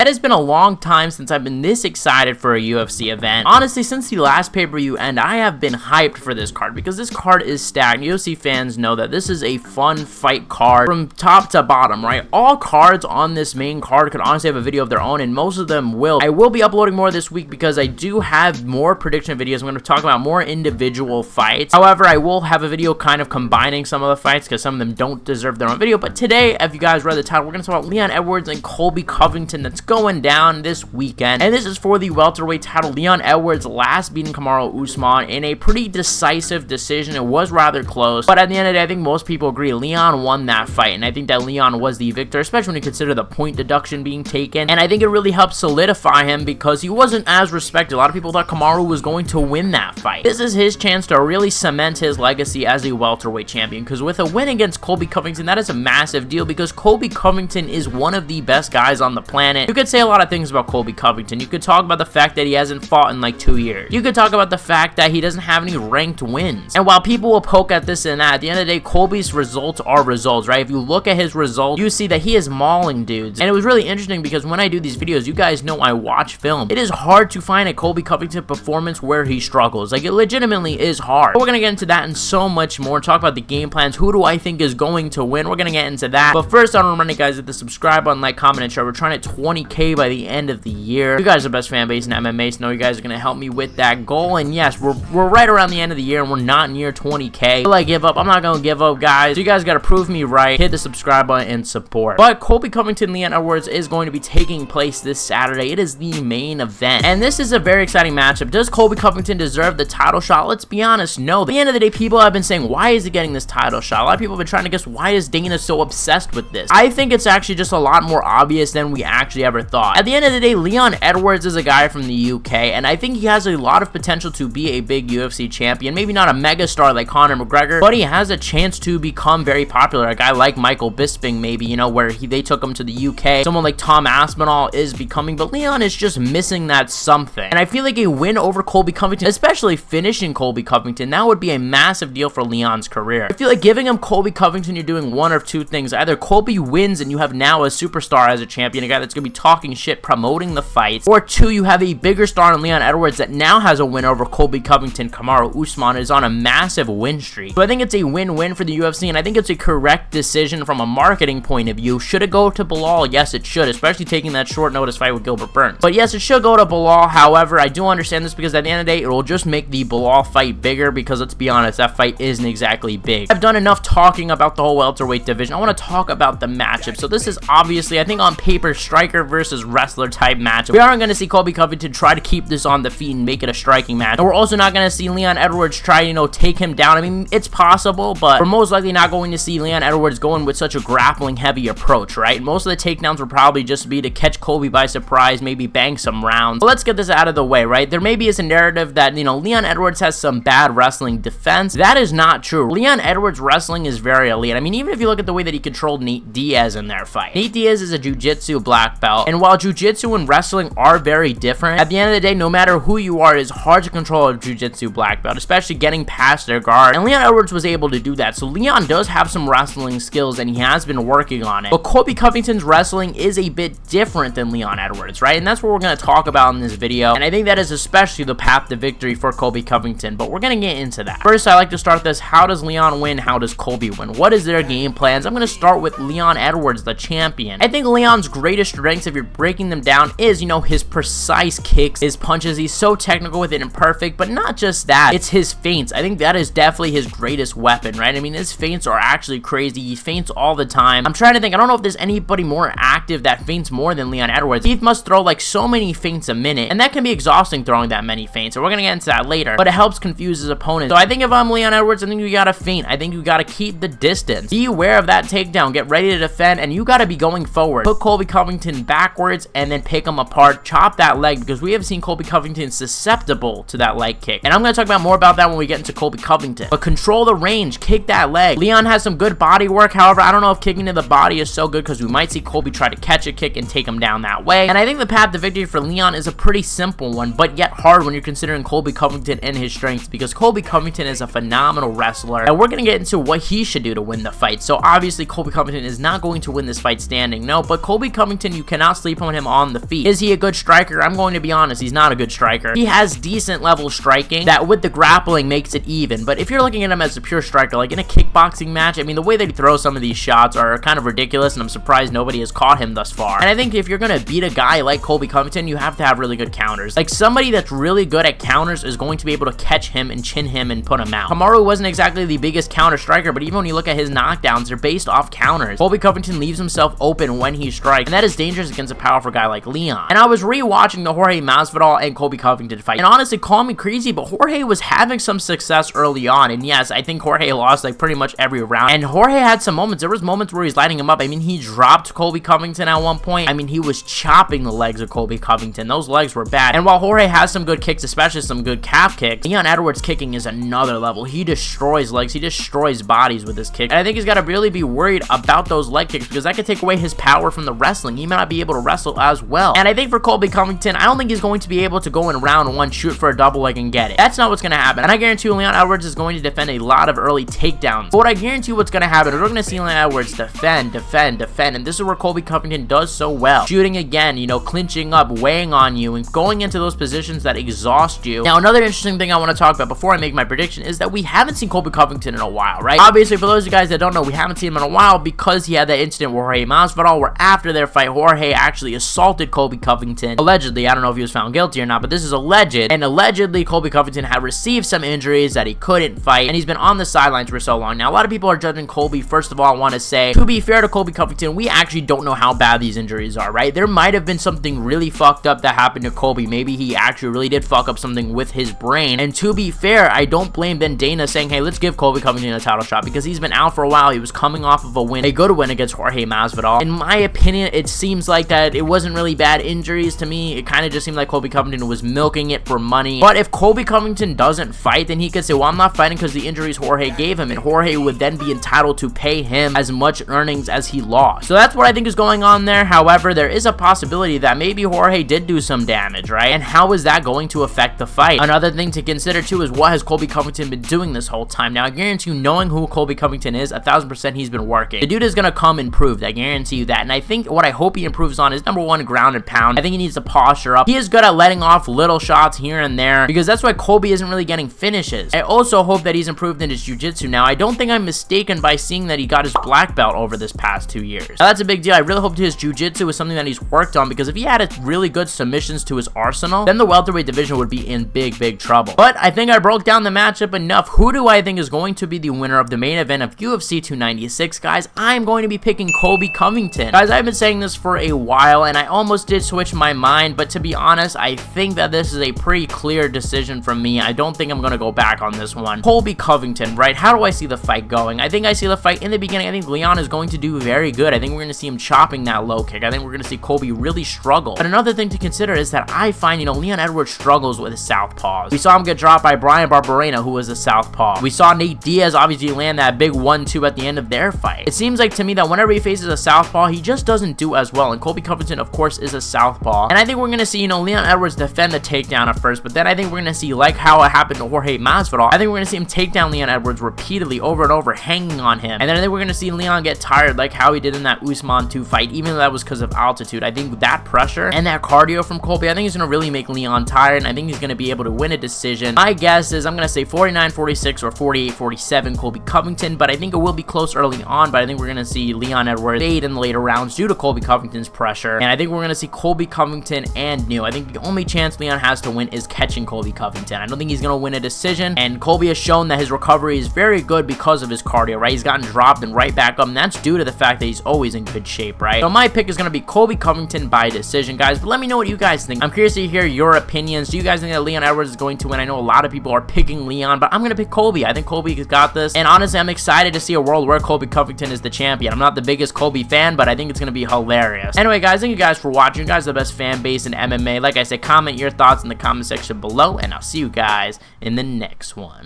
It has been a long time since I've been this excited for a UFC event. Honestly, since the last pay-per-view end, I have been hyped for this card because this card is stacked. UFC fans know that this is a fun fight card from top to bottom, right? All cards on this main card could honestly have a video of their own, and most of them will. I will be uploading more this week because I do have more prediction videos. I'm going to talk about more individual fights. However, I will have a video kind of combining some of the fights because some of them don't deserve their own video. But today, if you guys read the title, we're going to talk about Leon Edwards and Colby Covington that's going down this weekend, and this is for the welterweight title. Leon Edwards last beating Kamaru Usman in a pretty decisive decision. It was rather close, but at the end of the day, I think most people agree Leon won that fight, and I think that Leon was the victor, especially when you consider the point deduction being taken, and I think it really helped solidify him because he wasn't as respected. A lot of people thought Kamaru was going to win that fight. This is his chance to really cement his legacy as a welterweight champion, because with a win against Colby Covington, that is a massive deal because Colby Covington is one of the best guys on the planet. You could say a lot of things about Colby Covington. You could talk about the fact that he hasn't fought in like 2 years. You could talk about the fact that he doesn't have any ranked wins. And while people will poke at this and that, at the end of the day, Colby's results are results, right? If you look at his results, you see that he is mauling dudes. And it was really interesting because when I do these videos, you guys know I watch film. It is hard to find a Colby Covington performance where he struggles. Like, it legitimately is hard. But we're gonna get into that and so much more. Talk about the game plans. Who do I think is going to win? We're gonna get into that. But first, I want to remind you guys that the subscribe button, like, comment, and share. We're trying to 20K by the end of the year. You guys are the best fan base in MMA, so know you guys are going to help me with that goal. And yes, we're right around the end of the year, and we're not near 20K. Will I give up? I'm not going to give up, guys. So you guys got to prove me right. Hit the subscribe button and support. But Colby Covington, Leon Edwards is going to be taking place this Saturday. It is the main event, and this is a very exciting matchup. Does Colby Covington deserve the title shot? Let's be honest, no. At the end of the day, people have been saying, why is he getting this title shot? A lot of people have been trying to guess, why is Dana so obsessed with this? I think it's actually just a lot more obvious than we actually ever thought. At the end of the day, Leon Edwards is a guy from the UK, and I think he has a lot of potential to be a big UFC champion. Maybe not a megastar like Conor McGregor, but he has a chance to become very popular. A guy like Michael Bisping, maybe, you know, where they took him to the UK. Someone like Tom Aspinall is becoming, but Leon is just missing that something. And I feel like a win over Colby Covington, especially finishing Colby Covington, that would be a massive deal for Leon's career. I feel like giving him Colby Covington, you're doing one of two things. Either Colby wins and you have now a superstar as a champion, a guy that's going to be talking shit, promoting the fights, or two, you have a bigger star in Leon Edwards that now has a win over Colby Covington. Kamaru Usman is on a massive win streak. So I think it's a win-win for the UFC, and I think it's a correct decision from a marketing point of view. Should it go to Bilal? Yes, it should, especially taking that short notice fight with Gilbert Burns. But yes, it should go to Bilal. However, I do understand this because at the end of the day, it will just make the Bilal fight bigger because let's be honest, that fight isn't exactly big. I've done enough talking about the whole welterweight division. I want to talk about the matchup. So this is obviously, I think on paper, striker versus wrestler type matchup. We aren't going to see Colby Covington try to keep this on the feet and make it a striking match. And we're also not going to see Leon Edwards try, you know, take him down. I mean, it's possible, but we're most likely not going to see Leon Edwards going with such a grappling heavy approach, right? Most of the takedowns will probably just be to catch Colby by surprise, maybe bang some rounds. But let's get this out of the way, right? There maybe is a narrative that, you know, Leon Edwards has some bad wrestling defense. That is not true. Leon Edwards' wrestling is very elite. I mean, even if you look at the way that he controlled Nate Diaz in their fight. Nate Diaz is a jiu-jitsu black belt, and while jiu-jitsu and wrestling are very different, at the end of the day, no matter who you are, it is hard to control a jiu-jitsu black belt, especially getting past their guard, and Leon Edwards was able to do that. So Leon does have some wrestling skills, and he has been working on it. But Colby Covington's wrestling is a bit different than Leon Edwards, right? And that's what we're going to talk about in this video, and I think that is especially the path to victory for Colby Covington, but we're going to get into that. First, I like to start this, how does Leon win? How does Colby win? What is their game plans? I'm going to start with Leon Edwards, the champion. I think Leon's greatest strengths, if you're breaking them down, is, you know, his precise kicks, his punches. He's so technical with it and perfect, but not just that, it's his feints. I think that is definitely his greatest weapon, right? I mean, his feints are actually crazy. He feints all the time. I'm trying to think, I don't know if there's anybody more active that feints more than Leon Edwards. He must throw like so many feints a minute, and that can be exhausting throwing that many feints, so we're gonna get into that later, but it helps confuse his opponent. So I think if I'm Leon Edwards, I think you gotta feint. I think you gotta keep the distance. Be aware of that takedown. Get ready to defend, and you gotta be going forward. Put Colby Covington backwards, and then pick him apart. Chop that leg, because we have seen Colby Covington susceptible to that leg kick, and I'm gonna talk about more about that when we get into Colby Covington. But control the range. Kick that leg. Leon has some good body work. However, I don't know if kicking to the body is so good, because we might see Colby try to catch a kick and take him down that way. And I think the path to victory for Leon is a pretty simple one, but yet hard when you're considering Colby Covington and his strengths, because Colby Covington is a phenomenal wrestler, and we're gonna get into what he should do to win the fight. So obviously Colby Covington is not going to win this fight standing, no, but Colby Covington, you cannot not sleep on him on the feet. Is he a good striker? I'm going to be honest, he's not a good striker. He has decent level striking that with the grappling makes it even, but if you're looking at him as a pure striker, like in a kickboxing match, I mean, the way that he throws some of these shots are kind of ridiculous, and I'm surprised nobody has caught him thus far. And I think if you're gonna beat a guy like Colby Covington, you have to have really good counters. Like, somebody that's really good at counters is going to be able to catch him and chin him and put him out. Kamaru wasn't exactly the biggest counter striker, but even when you look at his knockdowns, they're based off counters. Colby Covington leaves himself open when he strikes, and that is dangerous against a powerful guy like Leon. And I was re-watching the Jorge Masvidal and Colby Covington fight, and honestly, call me crazy, but Jorge was having some success early on, and yes, I think Jorge lost like pretty much every round, and Jorge had some moments. There was moments where he's lighting him up. I mean, he dropped Colby Covington at one point. I mean, he was chopping the legs of Colby Covington. Those legs were bad, and while Jorge has some good kicks, especially some good calf kicks, Leon Edwards kicking is another level. He destroys legs, he destroys bodies with his kick, and I think he's got to really be worried about those leg kicks, because that could take away his power from the wrestling. He might not be able to wrestle as well. And I think for Colby Covington, I don't think he's going to be able to go in round one, shoot for a double leg and get it. That's not what's going to happen. And I guarantee you Leon Edwards is going to defend a lot of early takedowns. But what I guarantee you what's going to happen is we're going to see Leon Edwards defend, and this is where Colby Covington does so well. Shooting again, you know, clinching up, weighing on you, and going into those positions that exhaust you. Now, another interesting thing I want to talk about before I make my prediction is that we haven't seen Colby Covington in a while, right? Obviously, for those of you guys that don't know, we haven't seen him in a while because he had that incident with Jorge Masvidal, where after their fight, Jorge actually assaulted Colby Covington. Allegedly, I don't know if he was found guilty or not, but this is alleged, and allegedly Colby Covington had received some injuries that he couldn't fight, and he's been on the sidelines for so long. Now, a lot of people are judging Colby. First of all, I want to say, to be fair to Colby Covington, we actually don't know how bad these injuries are, right? There might have been something really fucked up that happened to Colby. Maybe he actually really did fuck up something with his brain, and to be fair, I don't blame Ben Dana saying, hey, let's give Colby Covington a title shot, because he's been out for a while. He was coming off of a good win against Jorge Masvidal. In my opinion, it seems like that it wasn't really bad injuries to me. It kind of just seemed like Colby Covington was milking it for money. But if Colby Covington doesn't fight, then he could say, well, I'm not fighting because the injuries Jorge gave him, and Jorge would then be entitled to pay him as much earnings as he lost. So that's what I think is going on there. However, there is a possibility that maybe Jorge did do some damage, right? And how is that going to affect the fight? Another thing to consider too is what has Colby Covington been doing this whole time. Now, I guarantee you, knowing who Colby Covington is, 1000% he's been working. The dude is gonna come improved, I guarantee you that. And I think what I hope he improves on is number one, ground and pound. I think he needs to posture up. He is good at letting off little shots here and there, because that's why Colby isn't really getting finishes. I also hope that he's improved in his jiu-jitsu. Now, I don't think I'm mistaken by seeing that he got his black belt over this past 2 years. Now, that's a big deal. I really hope his jiu-jitsu is something that he's worked on, because if he had really good submissions to his arsenal, then the welterweight division would be in big trouble. But I think I broke down the matchup enough. Who do I think is going to be the winner of the main event of UFC 296, guys? I'm going to be picking Colby Covington. Guys, I've been saying this for a while, and I almost did switch my mind, but to be honest, I think that this is a pretty clear decision from me. I don't think I'm going to go back on this one. Colby Covington, right? How do I see the fight going? I think I see the fight in the beginning. I think Leon is going to do very good. I think we're going to see him chopping that low kick. I think we're going to see Colby really struggle. But another thing to consider is that I find, you know, Leon Edwards struggles with his southpaws. We saw him get dropped by Brian Barberena, who was a southpaw. We saw Nate Diaz obviously land that big 1-2 at the end of their fight. It seems like to me that whenever he faces a southpaw, he just doesn't do as well. And Colby Covington, of course, is a southpaw. And I think we're going to see, you know, Leon Edwards defend the takedown at first, but then I think we're going to see, like how it happened to Jorge Masvidal, I think we're going to see him take down Leon Edwards repeatedly over and over, hanging on him. And then I think we're going to see Leon get tired, like how he did in that Usman 2 fight, even though that was because of altitude. I think that pressure and that cardio from Colby, I think is going to really make Leon tired, and I think he's going to be able to win a decision. My guess is I'm going to say 49-46 or 48-47 Colby Covington, but I think it will be close early on, but I think we're going to see Leon Edwards fade in the later rounds due to Colby Covington's pressure, and I think we're going to see Colby Covington and New. I think the only chance Leon has to win is catching Colby Covington. I don't think he's going to win a decision, and Colby has shown that his recovery is very good because of his cardio, right? He's gotten dropped and right back up, and that's due to the fact that he's always in good shape, right? So my pick is going to be Colby Covington by decision, guys, but let me know what you guys think. I'm curious to hear your opinions. Do you guys think that Leon Edwards is going to win? I know a lot of people are picking Leon, but I'm going to pick Colby. I think Colby has got this, and honestly, I'm excited to see a world where Colby Covington is the champion. I'm not the biggest Colby fan, but I think it's going to be hilarious. Anyway, guys, thank you guys for watching. You guys are the best fan base in MMA. Like I said, comment your thoughts in the comment section below, and I'll see you guys in the next one.